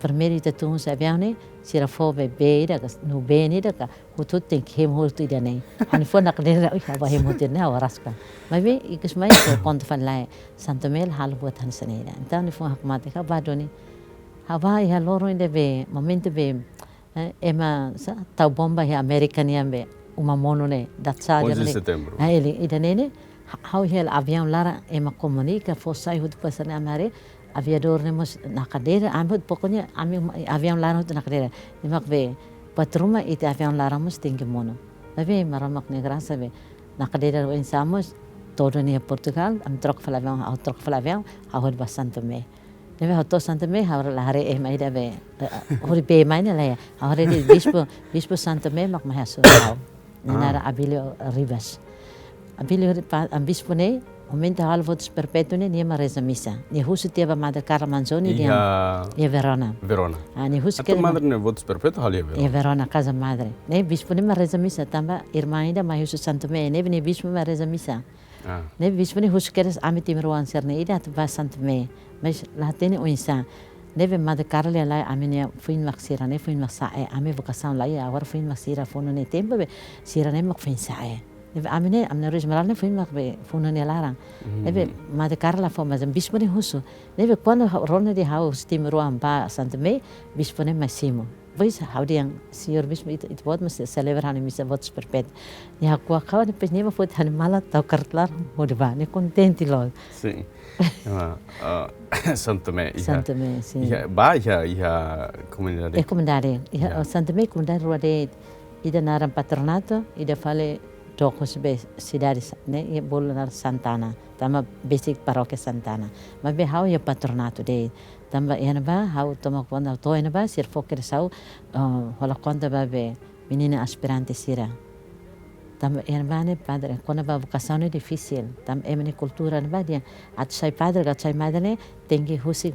primeiro ita tu se aviane sira fobe beira no beni da ka hutut tem que hemolto ida nei ani fo nak dera ba hemolto ne awaraska mas be ikis mai ko konta fan lai Santo Mel hal buat han sanera então ni fo hakmate ka ba doni hava ya loro inde be momento be ema sa tau bomba ya americania be uma mono ne datsa 11 de setembro ele ida nene how hel avião lara ema comunica fo sai hut pasana amare aviador nemos na cadeira ambos pokoknya avião lara hut na cadeira nimak be patruma ite avião lara mus tinggi mono tapi maramak ne grasa be na cadeira o insamos todo nia Portugal, am trok falavião, hau ba Santo Tomé. Neve hau to Santo Tomé, hau lahare mai da be, hori be mai na le, hau de bispo Santo Tomé mak mai hau. Nara Abilio Rivas. Abilio am bispo ne, momento hal votos perpetuo ne nia reza missa. Ni husu tiaba Madre Carla Manzoni di Verona. Verona. Ni husu Atau Madre ne votos perpetuo hal Verona. Verona casa Madre. Ne bispo ne reza missa tamba irmã ainda mai husu Santo Tomé, ne bispo reza missa. Ne bispo ne husu keres amiti meruan serne ida tu ba Santo Tomé. Mas latene oinsa. Neve Madre Carla lá a minha fui maxira ne fui maxa a minha vocação lá agora fui maxira fono ne tempo be sira ne mak fui sae. Neve a minha amna resmaral ne fui mak be fono ne lara. Neve Madre Carla foi mas bispo ne husu. Neve quando rona de house timro amba Santo Tomé bispo ne massimo. Pois how dia senhor bispo it pode mas celebrar a missa votos perpétuos. E a coa depois nem foi tan mala tau cartlar modba ne contente lo. Sim. Santo Tomé. Santo Tomé, sim. Ia comunidade. É comunidade. Santo Tomé comunidade ruade ida naram patronato, ida fale tocos be cidade, né? E bolunar Santana. Tama basic paróquia Santana. Mas be how ia patronato de tamba ena ba how toma conta to ena ba ser foker sau hola conta ba be menina aspirante sira. Tam hermane padre, quando a vocação é difícil, tam emene cultura na badia, at sai padre, at sai madre, tem que husik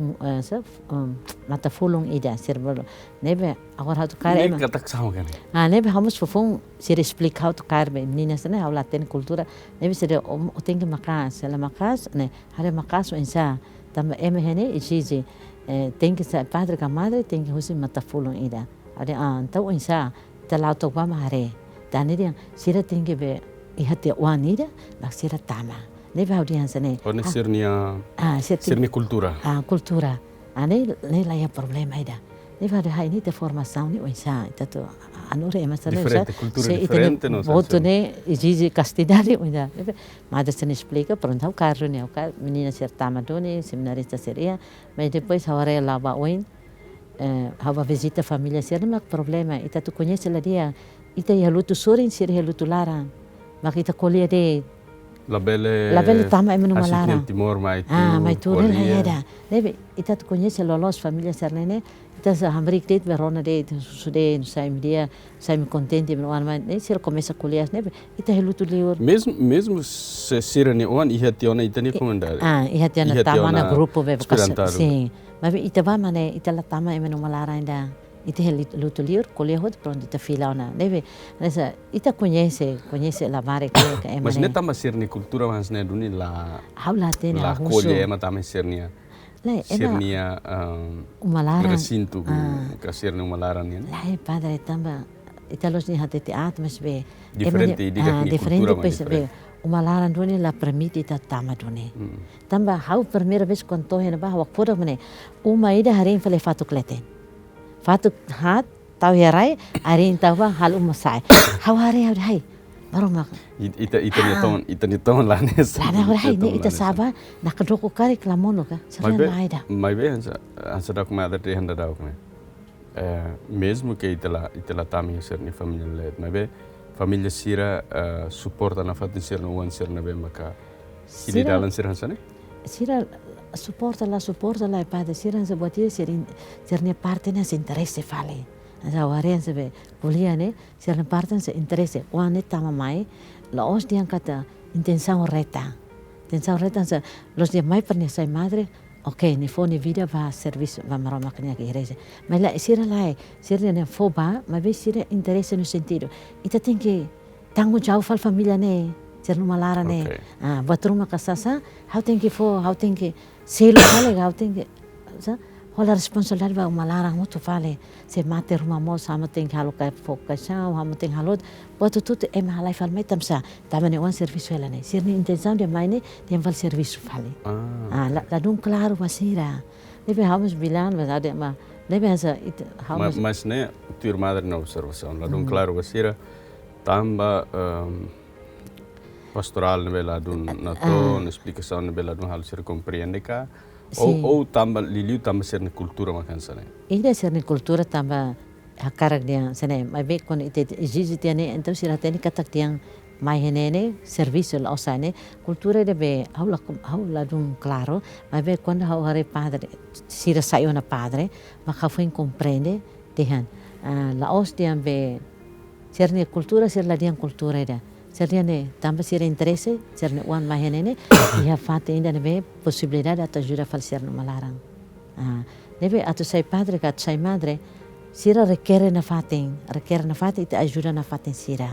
mata fulung ida, serbolo. Nebe agora tu cara. Nebe katak sama kan? Nebe vamos fofung ser explicar how tu cara be meninas né, how laten cultura, nebe ser tem que makas, ela makas, né, hare makas o insa, tam emene exige, tem que sai padre com madre, tem que husik mata fulung ida. Ade então insa, telau to ba mare. Tani dia sira tinggi be ihati wanida nak sira tama. Nebe hau dia sene. Oh, sirnia cultura. Cultura. Ne la ya problema ida. Nebe hau hai ni te formação ni oinsa. Tato anure masalah. Diferente cultura diferente no. Voto ne exige castidade oinda. Nebe madre se explica pronto hau carro ne hau menina ser tama doni seminarista seria. Mas depois hau re lava oin. Hau visita família ser não problema. Ita tu conhece la dia. Ita ia lutu sorin sir ia lutu larang. Maka ita kolia de labele tama emenu malarang. Timor mai tu. Mai tu rel hayada. Nebe ita tu conhece lolos família sernene. Ita sa hamrik det verona de sude sai dia sai me contente no ano mais sir começa kolia nebe ita ia lutu lior. Mesmo se sir ne on ia tiona ita ni comunidade. Ia tiona tama na grupo be sim. Mas ita va mane ita la tama emenu malarang da. Ita luto liur kolia hot pronto ita fila ona neve nessa ita conhece la mare que é mas neta mas ser ni cultura mas ne duni la haula tene la kolia ema também sernia sernia umalara recinto que sernia umalara ni lá padre tamba ita los ni hate teatro mas be diferente diga ni cultura mas be umalara duni la permite ita tama duni tamba hau primeira vez quando hena ba wa pura mane uma ida harin fale fatu kleten Fatu hat tau herai arin tau ba halu masai. Hawari hai. Baru mak. Ita ni ton lah nes. Lana hai ni ita saba nak doko kari klamono ka. Sebenarnya maida. Mai be ansa dak ma ada handa dau me. Mesmo que ita la tami ser ni família led. Mai be família sira suporta na fatu ser no wan ser na be maka. Ini dalan sir hansa ne? Sira supporta la padre siran se botia sernia parte na se interesse fale asa waren se be polia ne sernia parte se interesse wane tama mai la os dian kata intenção reta se los dia mai pernia sai madre ok ni fone vida va serviço va maroma knia que igreja mas la sira ne foba mas be sira interesse no sentido ita tem que tango jau fal família ne ser numa lara ne batruma kasasa how tem que selo fale how tem que hola responsabilidade va uma lara muito fale se mate ruma mo sama tem que halo kai focação hamo tem halo boto tudo é malai fal mai tamsa tamane wan serviço ela ne ser ni intenção de mai ne tem val serviço fale la dum claro wasira lebe hamos bilan mas ada ma lebe asa mas ne tu madre na observação la dum claro wasira tamba pastoral nela dun nato explicação nela dun hal ser compreende ka ou tamba liliu tamba ser na cultura makan sana ida ser na cultura tamba hakarak dia sana mai be kon ite exige tiane então sira tene katak tiang mai henene serviço la osane cultura de be haula dum claro mas be quando hare padre sira saio na padre ma foi compreende dehan la os diam be serne cultura ser la diam cultura da serne tambah sira interesse serne wan mai henene ia fate ainda be possibilidade de ajuda a ser no malarang deve atu sai padre kat sai madre sira requer na fate te ajuda na fate sira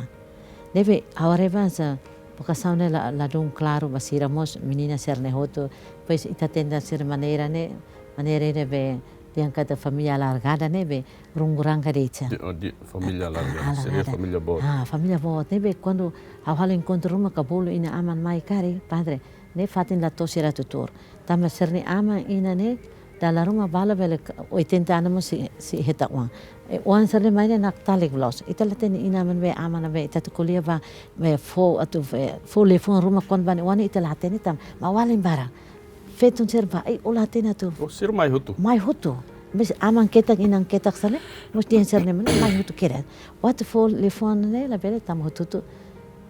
deve agora avança porque saune la dum claro basira mos menina ser nehoto pois ita tenda ser maneira de be yang kata família alargada be runguranga decha di família alargada seria família boa família boa be quando halo encontro uma kabolo ina aman mai kari padre ne fatin la tosira tutor tama serni ama ina ne dalla Roma bala bele 80 anos si heta wan serni mai ne nak talik blos itala teni ina man be amana be ita kuliah ba be fo atu fo le fo Roma kon ban wan itala teni tam ma walin bara fetun serba ai ola tena tu sir mai hutu mas aman ketak inan ketak sale mus dien serni man mai hutu kera wat fo le fo ne la bele tam hutu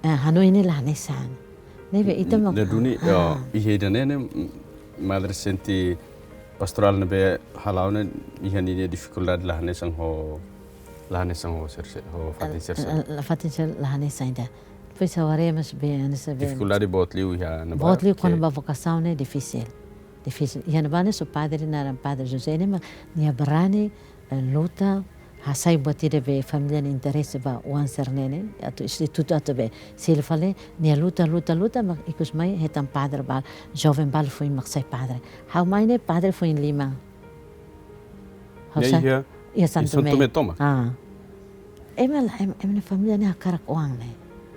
hanu ini la nesan nebe ita ma duni ihe dane madre senti pastoral nebe halaune ihani ne dificuldade lahane sang ho serse ho fatin serse la fatin ser lahane sainda pois agora mas bem dificuldade botliu ya na botliu quando ba vocação é difícil ia na bane so padre na padre José ne ma nia brani luta hasai batire be família ne interesse ba wan sernene atu instituto atu be se fale nia luta ma ikus mai hetam padre bal jovem bal foi maksai padre how mai ne padre foi em Lima ia Santo Tomé toma emel família ne akarak wang ne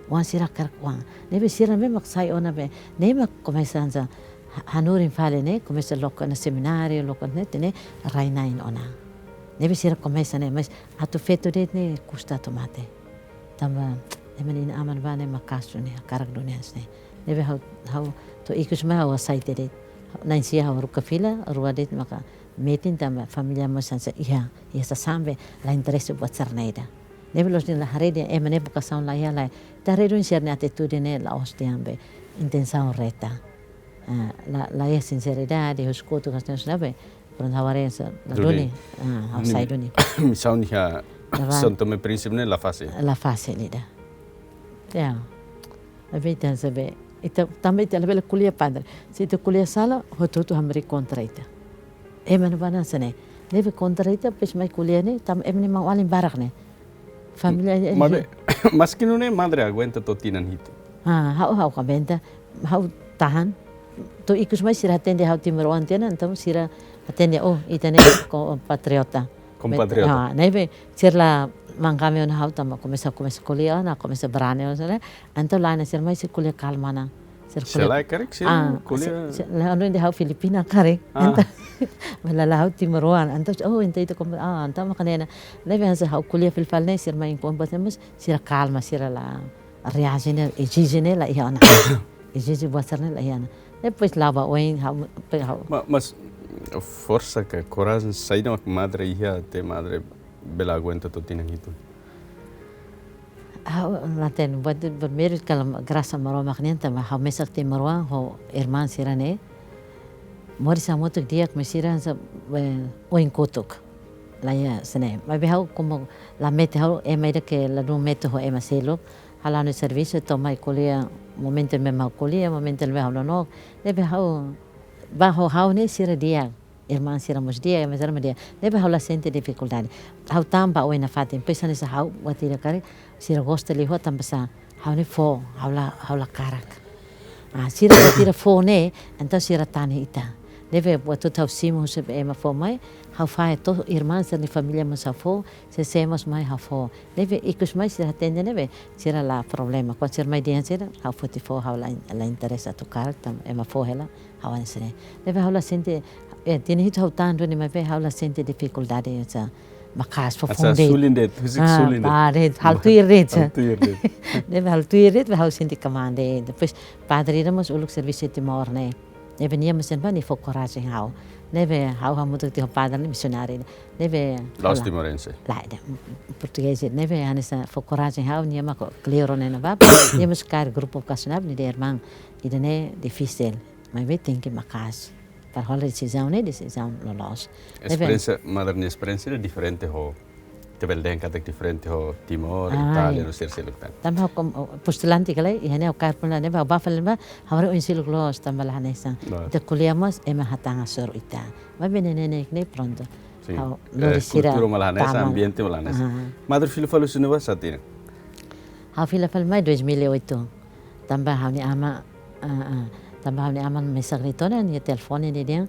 wan sira akarak wang ne be sira me maksai ona be ne ma começanza hanurin fale ne começa loco na seminário loco ne rainain ona nebe sira começa ne mas atu feto det ne custa tomate tamba emenina aman bane makasu ne karak dunias ne nebe how to ikus ma wa saite det nain sia ha ruka fila rua det maka metin tamba familia mosansa ia sa sambe la interesse buat sarneda nebe los din la harede emene buka saun la ia la taredo inserne attitudine la ostiambe intensa reta la sinceridade os cotos que nabe Pronto awarensa la doni outside doni misaun ya Santo Tomé Príncipe ne la fase lida ya abetan sabe ita também te leva kuliah padre se te kuliah sala hotu hamri kontraita eman bana sene neve kontraita pes mai kuliah ne tam emni ma walin barak ne familia mas que não é madre aguenta totinan hito how kabenta how tahan to ikus mai sira tende how timroan tena então sira atende itane compatriota neve sirla mangame on how tama começa kuliah na começa brane osale anto la na sir mai se kuliah kalmana sir kuliah la no de how Filipina kare anta la how timroan anto inte ito anta makanena neve hansa how kuliah fil falne sir mai kombatemos sir calma sir la reagine exigine la iana exige boasarne la iana depois lava oin mas força que coragem sai da madre ia te madre bela aguenta totina gitu laten buat bermerit kalau grasa maro maknenta ma mesak te marwa ho irman sirane mori samotuk diak mesira sa oin kotok la ya sene ma behau como la mete hau emaida que la no mete ho emaselo hala no serviço toma kuliah momento me ma kuliah momento me hau no debe hau hau ne sira dia irmã sira mos dia mas era dia debe hau la sente dificuldade hau tamba o na fatin pensando essa hau watira kare sira gosta li ho tamba sa hau ne fo hau la karak sira watira fo ne então sira tani ita deve botu tau simo se ema fo mai hau fai to irmã sira ni família mos fo se semos mai hau fo deve ikus mai sira tende neve sira la problema quando sira mai dia sira hau foti fo hau la interessa tu karak tam ema fo hela hau ansene deve hau la sente tiene hito hau tanto ni mai hau la sente dificuldade essa makas fo fonde sulindet hal tu iret deve hal tu iret hau sente kamande depois padre ramos uluk serviço de morne veníamos en bani fo coragem hau neve hau muito tio padre missionário neve Los timorense. lá português neve anessa for coragem hau nia ma clear ne na ba nia mas car grupo vocacional ni de irmão e dane difícil mas ve tem que macas para rola decisão lolos Experiência, madre experiência é diferente ho. Tebel den katak diferente ho Timor, Itália, no ser seluktan. tambah postulante kali ihane car pula neve ba falma hawre o insil los tambah lah nesa de kuliah mas ema hatanga sur ita ma benene ne pronto Cultura malanesa, ambiente malanesa. Madre filho falou isso no satina. Hau filho falou mais 2008. Tambah hau ni ama mesagritona ni telefone ni dia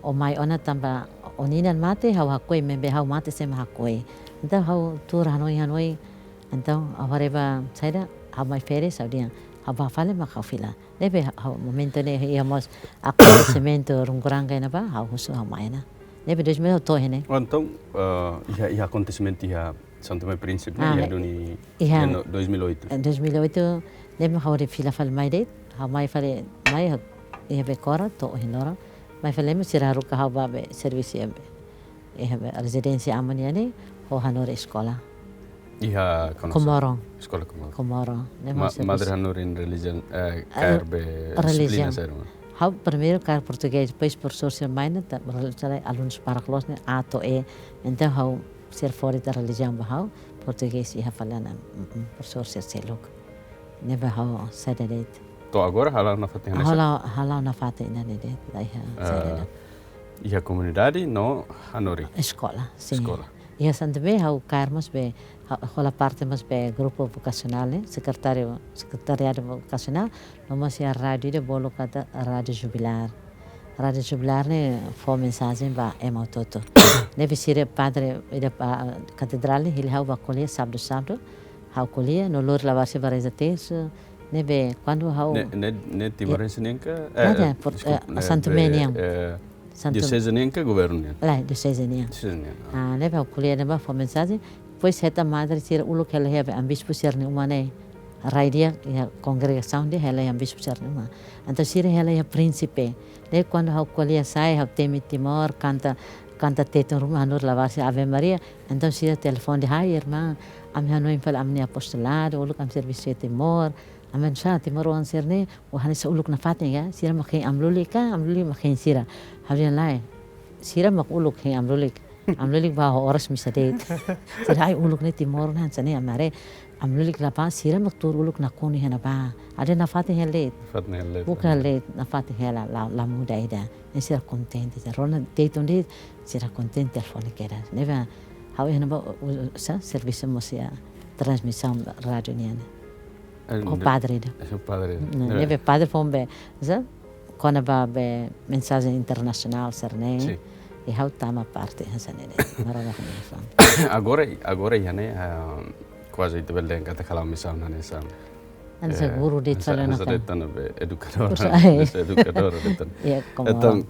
o mai ona tambah oninan mate hau hakoi membe hau mate sema hakoi. Então hau tur Hanoi então avareva saida hau mai férias hau dia hau ba fale ma hau fila. Lebe hau momento ne íamos acontecimento runguranga na ba hau husu hau mai na. Lebe 2008 hene. Então, ia acontecimento ia Santo Tomé Príncipe ia doni 2008. 2008 lebe hau re fila fal mai det hau mai fale mai ia be kora to hinora mai fale me siraru ka hau ba be serviço ia be residência amania ne ho Hanoi escola. Ia Komorong. Escola Komorong. Madre Hanoi in religion KRB disciplina serma. Hau primeiro car português, depois professor ser maina, alunos para clos né, A to E, então hau ser fora da religião hau português ia falando professor ser seluk. Neva hau sadelet. To agora halal na fatih nessa. Halal na fatih na det, daí sadelet. Ia comunidade no Hanoi. Escola, sim. Escola. Ia santabe hau car mas be rola parte mas be grupo vocacional né, secretariado vocacional, mas ia rádio de bolo kata rádio jubilar. Rádio jubilar né, foi mensagem ba emototo. Neve sire padre da catedral ele hau ba colher sábado hau colher no lor lavar se vareza terça neve quando hau ne timorense nenka Santo Meniam diocese nenka governo. Lá diocese Meniam. Neve hau colher neva foi mensagem pois reta madre sira ulo que ela heve ambispo ser ne umane raidia a congregação de ela ambispo ser ne uma então sira ela é príncipe de quando hau colher sai hau teme Timor canta teto rumah Hanoi lavar-se Ave Maria então sira telefone de hai irmã am Hanoi fal amni apostolado ulo kam serviço de Timor amen sha Timor wan sirne wa hanisa uluk na fatnya sira makhin amluli makhin sira hawin lai sira mak uluk hin amlulik ba horas misadet sira ai uluk ne Timor nan sane amare amlulik la pa sira mak tur uluk na koni hena ba ada na fatnya let bukan let na fatnya la muda ida sira contente rona teton de sira contente telefone kera neva hau hena ba serviço mosia transmissão rádio niane o padre neve padre pombe za kona ba be mensagem internacional serne e hau tama parte hasanene marana agora ia né quase te belen kata kalau misal nessa ansa guru de talana tan educador então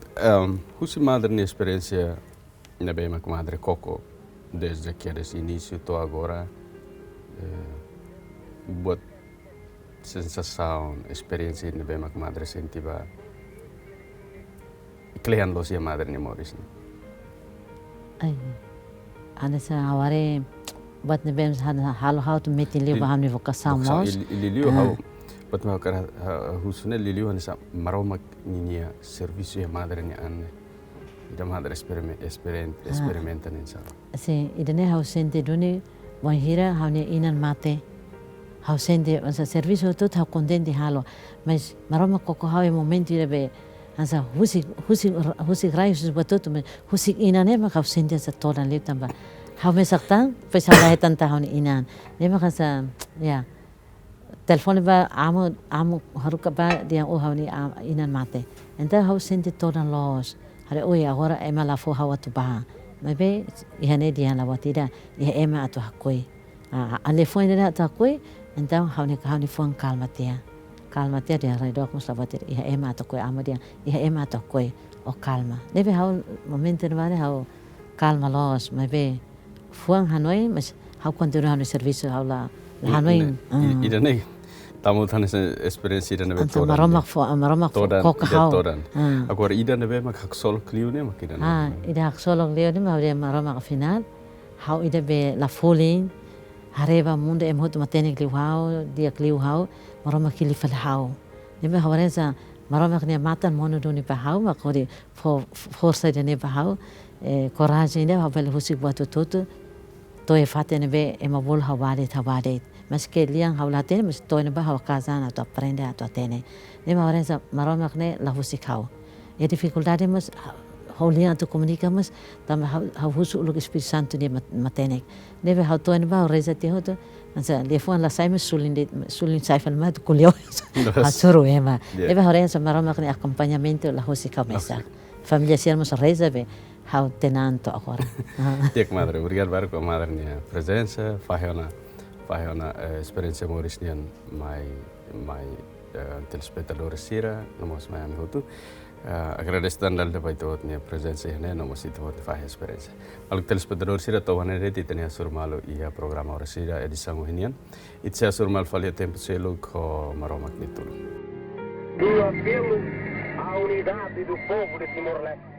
husi madre ni experiência na bem com madre Coco desde que eres início to agora buat sensação experiência na bem com madre sentiva Klean los ya madre ni Morris. Ay, anasa aware buat ne bem halo tu meeting liu baham ni vocação mos. Liliu hau buat mau kara husune liliu anasa maroma ninia serviço ya madre ni an. Ida madre experimenta nessa. Sim, idane hau sente duni wanhira hau ne inan mate. Hau sente ansa serviço tot hau contente halo, mas maroma koko hau e momento ire ansa husik raios batutu me husik inan ema kau sente sa todan lip tamba hau mesaktan pues hau lahetan tahun inan ema kasa ya telefone ba amu haruka ba dia hau ni inan mate enta hau sente todan los hare oi agora ema la fo hau atu ba mabe ihane dia la watida ia ema atu hakoi ale fo ina atu hakoi enta hau ni fo calma dia dia redok mus lavatir iha ema to koi amadia iha ema to koi o calma deve hau momento vale hau calma los mabe fuang Hanoi mas hau continua no serviço hau la Hanoi Tamu tan experiência da neve Então, toda. maromak fo kokahau. Todan. Agora ida neve mak haksol kliu ne makina. Ida haksolong leo ni mauria maromak final. Hau ida be la foling. Hareva mundo emhut matene kliu hau, dia kliu hau, maromak kili falhau. Nebe hawarensa maromak ne matan mono doni bahau, makori força de ne bahau. Coragem ne hau bele husik buat tutu. Toe fate nebe emabul hawade. Mas que liang hau latene mas toe nebe hau kazana tu aprende tu atene. Ne hawarensa maromak ne la husik hau. E dificuldade mas hau liang tu comunica mas tam hau husu uluk Espírito Santo ne matenek. Nebe hau toe nebe hau reza te hotu. Ansa lefon la sai mas sulin sai fan mat kulio. Asuru ema. Nebe hau reza maromak ne acompanhamento la husik hau mesa. Família sermos reza be hau tenanto agora. Tiek madre, obrigado barco madre nia presença, fahona experiência morisnian mai telespectadores sira, nomos mai ami hotu. Agradeço tanto da baitot nia presença né, nomos itu hot fah experiência. Aluk telespectadores sira tawane reti tenia surmalo ia programa ora sira edição hinian. Itse surmal falia tempo selo ko maromak nitulu. Do apelo à unidade do povo de Timor-Leste.